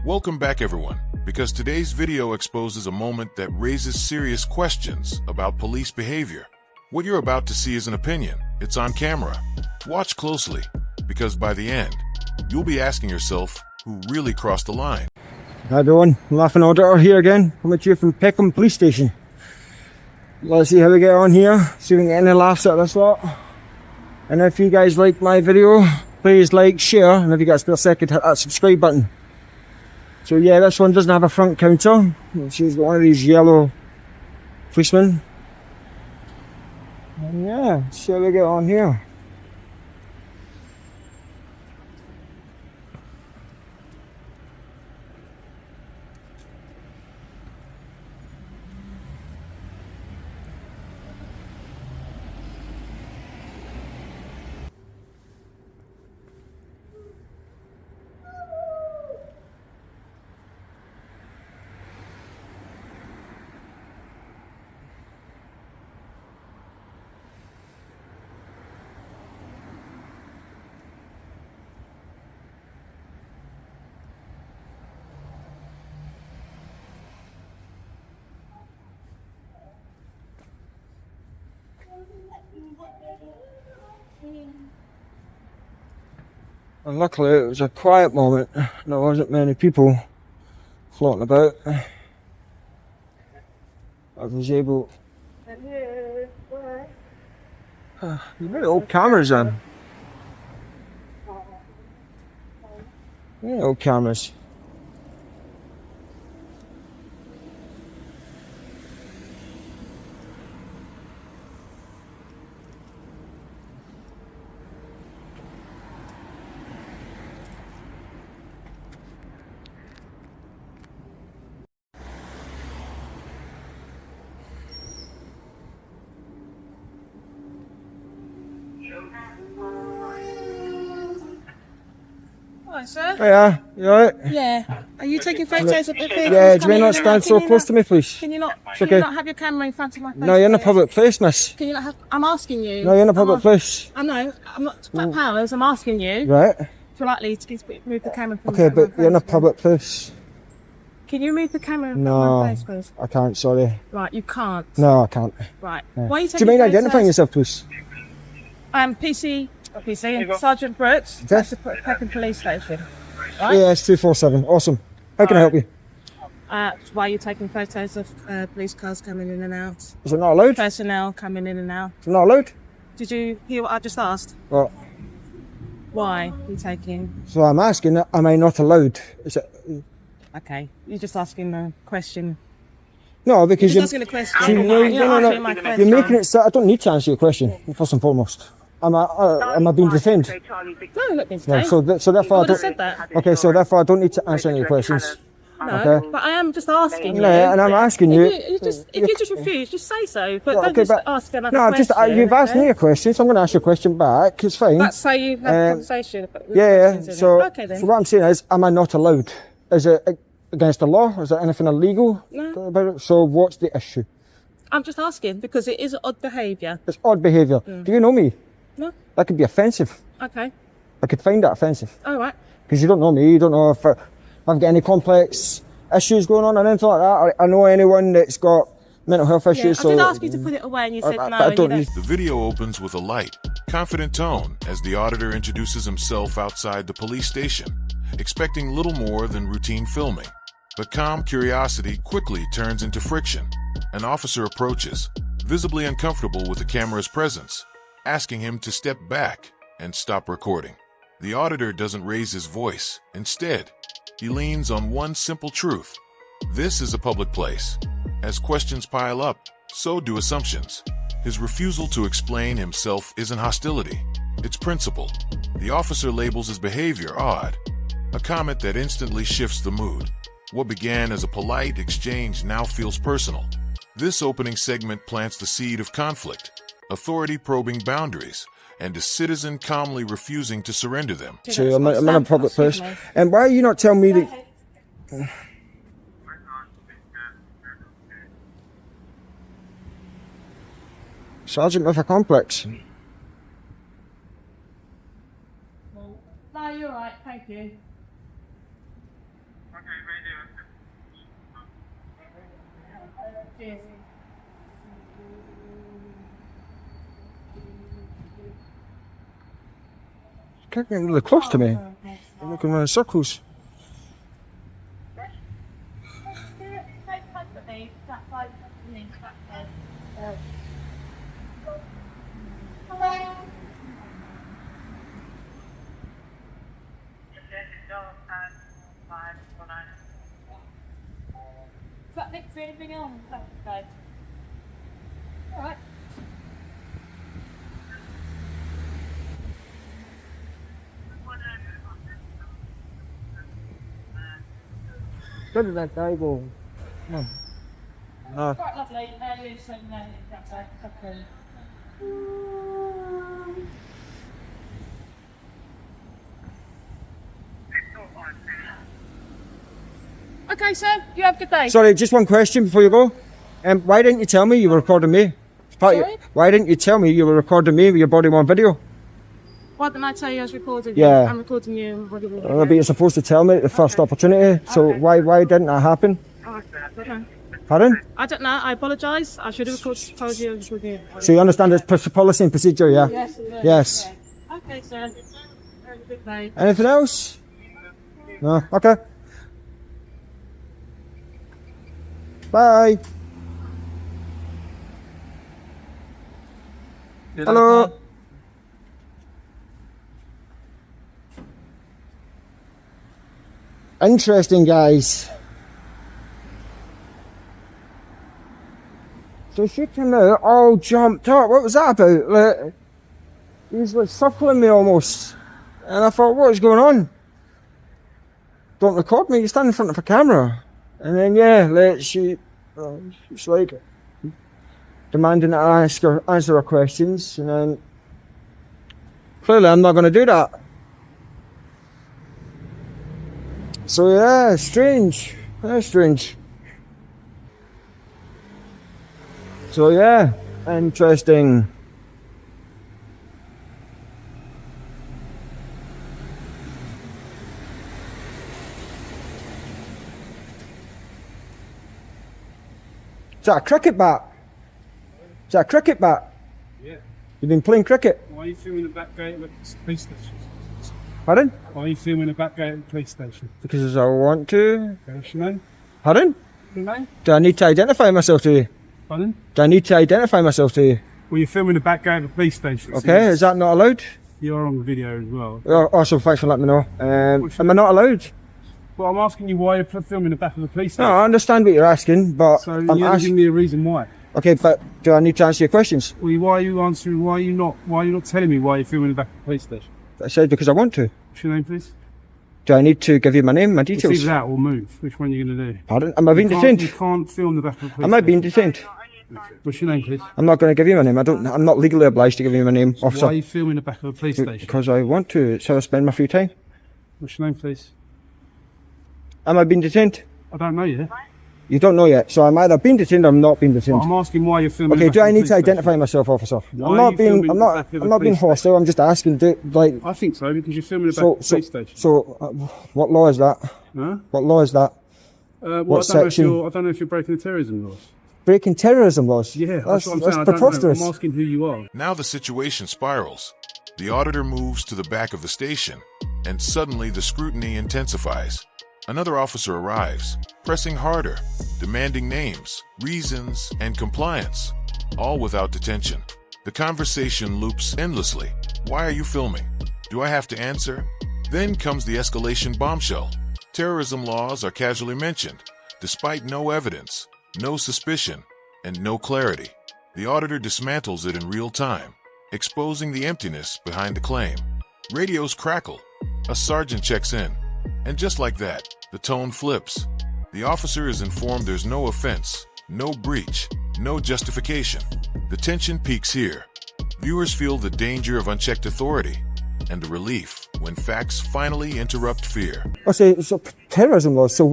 Welcome back everyone, because today's video exposes a moment that raises serious questions about police behavior. What you're about to see is an opinion. It's on camera. Watch closely, because by the end, you'll be asking yourself who really crossed the line. Hi everyone, Laughing Auditor here again, coming to you from Peckham Police Station. Let's see how we get on here, see if we can get any laughs out of this lot. And if you guys like my video, please like, share, and if you got a spare second, hit that subscribe button. So yeah, this one doesn't have a front counter. She's got one of these yellow policemen. And yeah, see how we get on here. And luckily it was a quiet moment, there wasn't many people floating about. I was able... You've got old cameras on. Yeah, old cameras. Hi, sir. Hiya, you alright? Yeah. Are you taking photos of the vehicles? Yeah, do you coming not in and stand out? so close to me, please? Can you not? It's Can okay. you not have your camera in front of my face? No, you're in a please? public place, miss. Can you not have? I'm asking you. No, you're in a public place. I know. I'm not about powers. I'm asking you. Right? Politely to move the camera from. Okay, my but you're in a face, public place. please. Can you move the camera from No, my face, please? I can't, sorry. Right, you can't. No, I can't. Right. No. Why are you Do taking you mind photos? identifying yourself, please? PC, Sergeant Brooks. That's the Peckham Police Station. Right? Yes, 247. Awesome. How can I help you? Why are you taking photos of police cars coming in and out? Is it not allowed? Personnel coming in and out. Is it not allowed? Did you hear what I just asked? Well, Why are you taking? so I'm asking, am I not allowed? Is it? Okay, you're just asking the question. No, because You're you're... just asking a question. See, You're not answering my question. You're making it so... I don't need to answer your question, first and foremost. Am I being defended? No, look, Miss No, Dave. so therefore I would have don't... said that. Okay, so therefore I don't need to answer any questions. No, Okay. but I am just asking you. No, and I'm asking you... If you just refuse, just say so. But Well, don't okay, just ask another no, question. you've asked okay? me a question, so I'm going to ask you a question back. It's fine. That's how you have a conversation. About Yeah. questions, isn't it? So, Okay, then. so what I'm saying is, am I not allowed? Is it against the law? Is there anything illegal No. about it? So what's the issue? I'm just asking because it is odd behaviour. It's odd behaviour. Do you know me? No. That could be offensive. Okay. I could find that offensive. All right. Because you don't know me, you don't know if I've got any complex issues going on or anything like that. I know anyone that's got mental health Yeah, issues. I so did ask you to put it away, and you said but no. I and don't you need... The video opens with a light, confident tone as the auditor introduces himself outside the police station, expecting little more than routine filming. But calm curiosity quickly turns into friction. An officer approaches, visibly uncomfortable with the camera's presence, asking him to step back and stop recording. The auditor doesn't raise his voice. Instead, he leans on one simple truth. This is a public place. As questions pile up, so do assumptions. His refusal to explain himself isn't hostility. It's principle. The officer labels his behavior odd, a comment that instantly shifts the mood. What began as a polite exchange now feels personal. This opening segment plants the seed of conflict, authority probing boundaries, and a citizen calmly refusing to surrender them. So I'm in a public place. And why are you not telling me that... Sergeant with a complex. No, you're right. Thank you. Okay, Can't get really close to me. I'm looking around in circles. Is that Nick for anything else? Okay. Alright. Where did that guy go? Come on. Ah. Quite lovely. You said no, that's okay. Okay, sir. You have a good day. Sorry, just one question before you go. Why didn't you tell me you were recording me? Sorry? Why didn't you tell me you were recording me with your body on video? Why didn't I tell you I was recording Yeah. you? I'm recording you. But you're supposed to tell me at the first opportunity. So Okay. why didn't that happen? I don't know. Pardon? I don't know. I apologise. I should have told you I was recording you. So you understand it's policy and procedure, yeah? Yes. it is. Yes. Okay, sir. Have a good day. Anything else? No? Okay. Bye. Hello. Interesting, guys. So she came out all jumped up. What was that about? Like, he was like circling me almost. And I thought, what is going on? Don't record me, you stand in front of a camera. And then, yeah, like, she's like demanding that I answer her questions. And then, clearly I'm not going to do that. So yeah, strange. Very strange. So yeah, interesting. Is that a cricket bat? Is that a cricket bat? Yeah. You've been playing cricket? Why are you filming the back gate of the police station? Pardon? Why are you filming the back gate of the police station? Because I want to. Okay, what's your name? Pardon? Your name? Do I need to identify myself to you? Pardon? Do I need to identify myself to you? Well, you're filming the back gate of the police station. so Okay, is that not allowed? You're on video as well. Also, thanks for letting me know. Am I not allowed? Well, I'm asking you why you're filming the back of the police No, station. I understand what you're asking, but So I'm you're asking. giving me a reason why. Okay, but do I need to answer your questions? Well, why are you answering? Why are you not telling me why you're filming the back of the police station? I said because I want to. What's your name, please? Do I need to give you my name, my It's details? either that or move. Which one are you going to do? Pardon? Am I being You detained? can't film the back of the police Am I being station. detained? What's your name, please? I'm not going to give you my name. I'm not legally obliged to give you my name, officer. Why are you filming the back of the police station? Because I want to. It's how I spend my free time. What's your name, please? Am I being detained? I don't know yet. You don't know yet, so I'm either being detained or I'm not being detained. Well, I'm asking why you're filming. Okay, the back do of I the need police to identify station. myself, officer? Why I'm are not you being. filming I'm the not. back of the I'm not being police hostile. I'm just asking. I think so because you're filming the back of the police station. So, what law is that? Huh? What law is that? Well, What I don't know if section? I don't know if you're breaking the terrorism laws. Breaking terrorism laws. Yeah, that's that's what I'm saying. that's I don't know. preposterous. I'm asking who you are. Now the situation spirals. The auditor moves to the back of the station, and suddenly the scrutiny intensifies. Another officer arrives, pressing harder, demanding names, reasons, and compliance, all without detention. The conversation loops endlessly. Why are you filming? Do I have to answer? Then comes the escalation bombshell. Terrorism laws are casually mentioned, despite no evidence, no suspicion, and no clarity. The auditor dismantles it in real time, exposing the emptiness behind the claim. Radios crackle. A sergeant checks in. And just like that, the tone flips. The officer is informed there's no offense, no breach, no justification. The tension peaks here. Viewers feel the danger of unchecked authority and the relief when facts finally interrupt fear. I say so terrorism laws. So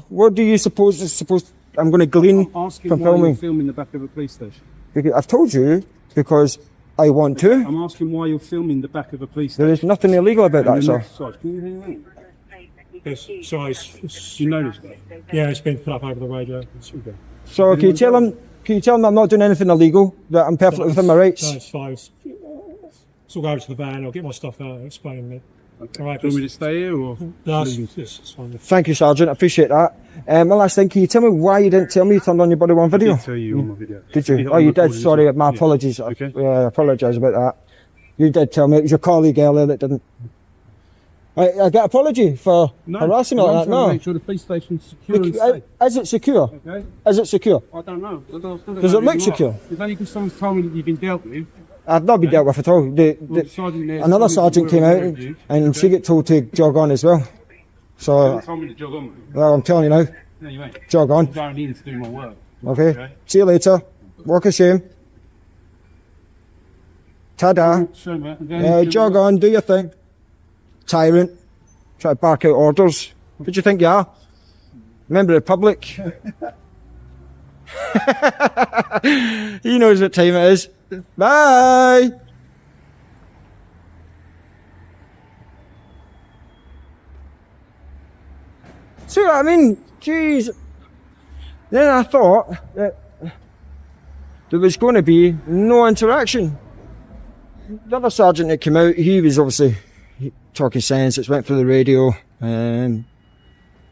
what do you suppose is supposed? I'm going to glean I'm asking from why you're filming. filming the back of a police station. Because I've told you because I want to. I'm asking why you're filming the back of a police There station. is nothing illegal about that, And sir. the next side, can you hear me? Yes, so it's You noticed that? yeah, it's been put up over the radio. Okay. So can you tell him I'm not doing anything illegal, that I'm perfectly within my rights? No, it's fine. So I'll go over to the van, I'll get my stuff out and explain it. All right, Do you want me to stay here or? no, it's fine. Thank you, Sergeant. I appreciate that. One last thing, can you tell me why you didn't tell me you turned on your body worn video? I did tell you on my video. Did you? Yeah, Oh, you I'm did. recording Sorry, as well. my Yeah. apologies. Okay. I apologise about that. You did tell me. It was your colleague earlier that didn't. I get apology for harassing me like that. I'm trying to No. make sure the police station's secure and safe. Is it secure? Okay? Is it secure? I don't know. Does it look secure? It's only because someone's told me that you've been dealt with. I've not been dealt with at all. Well, the sergeant there Another told me sergeant that came we're out aware of you. and she got told to jog on as well. They So, told me to jog on. well, I'm telling you now, No, you ain't. jog on. I don't need to do my work. Okay. See you later. Walk of shame. Ta-da. Show me. Okay? Jog on, do your thing. Tyrant. Try to bark out orders. Who do you think you are? Member of the public. He knows what time it is. Bye. See what I mean? Jeez. Then I thought that there was going to be no interaction. The other sergeant that came out, he was obviously talking sense. It went through the radio.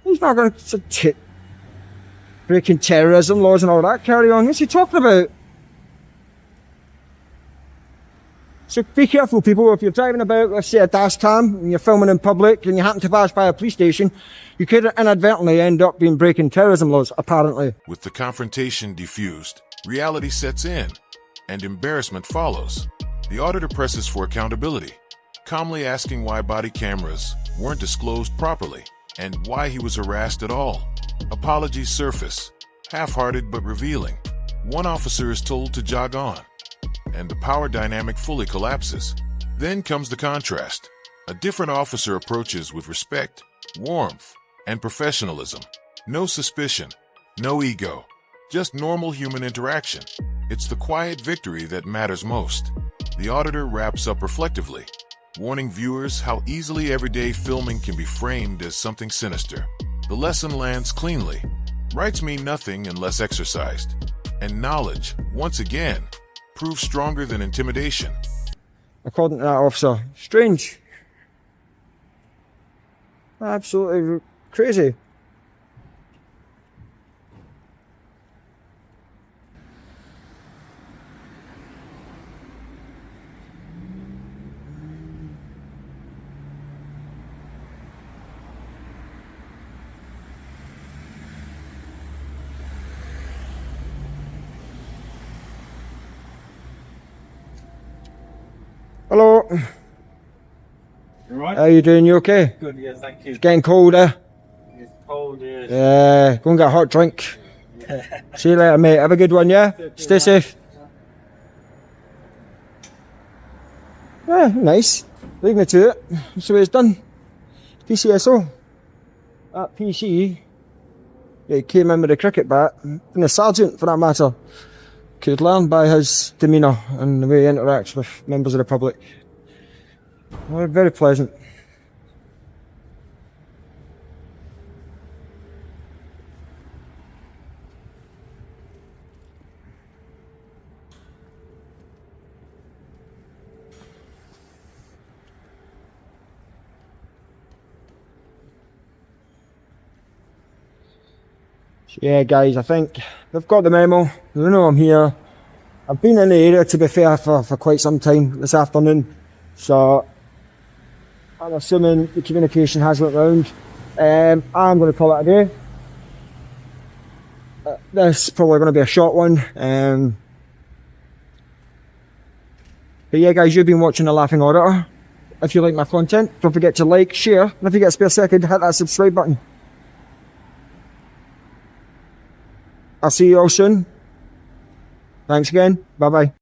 He's not going to breaking terrorism laws and all that carry on. What's he talking about? So be careful, people. If you're driving about, let's say, a dash cam, and you're filming in public, and you happen to pass by a police station, you could inadvertently end up being breaking terrorism laws, apparently. With the confrontation diffused, reality sets in, and embarrassment follows. The auditor presses for accountability, calmly asking why body cameras weren't disclosed properly, and why he was harassed at all. Apologies surface, half-hearted but revealing. One officer is told to jog on, and the power dynamic fully collapses. Then comes the contrast. A different officer approaches with respect, warmth, and professionalism. No suspicion, no ego, just normal human interaction. It's the quiet victory that matters most. The auditor wraps up reflectively, warning viewers how easily everyday filming can be framed as something sinister. The lesson lands cleanly. Rights mean nothing unless exercised. And knowledge, once again, proves stronger than intimidation. According to that officer, strange. Absolutely crazy. Hello. You alright? How you doing? You okay? Good, yeah, thank you. It's getting colder. It's cold, yeah. Yeah, go and get a hot drink. See you later, mate. Have a good one, yeah? Stay safe. Yeah, nice. Leave me to it. That's the way it's done. PCSO. That PC, he came in with a cricket bat, and the sergeant, for that matter, could learn by his demeanour and the way he interacts with members of the public. Well, very pleasant. Yeah, guys, I think they've got the memo. They know I'm here. I've been in the area, to be fair, for quite some time this afternoon. So, I'm assuming the communication has went round. I'm going to call it a day. This is probably going to be a short one. But yeah, guys, you've been watching The Laughing Auditor. If you like my content, don't forget to like, share, and if you get a spare second, hit that subscribe button. I'll see you all soon. Thanks again. Bye-bye.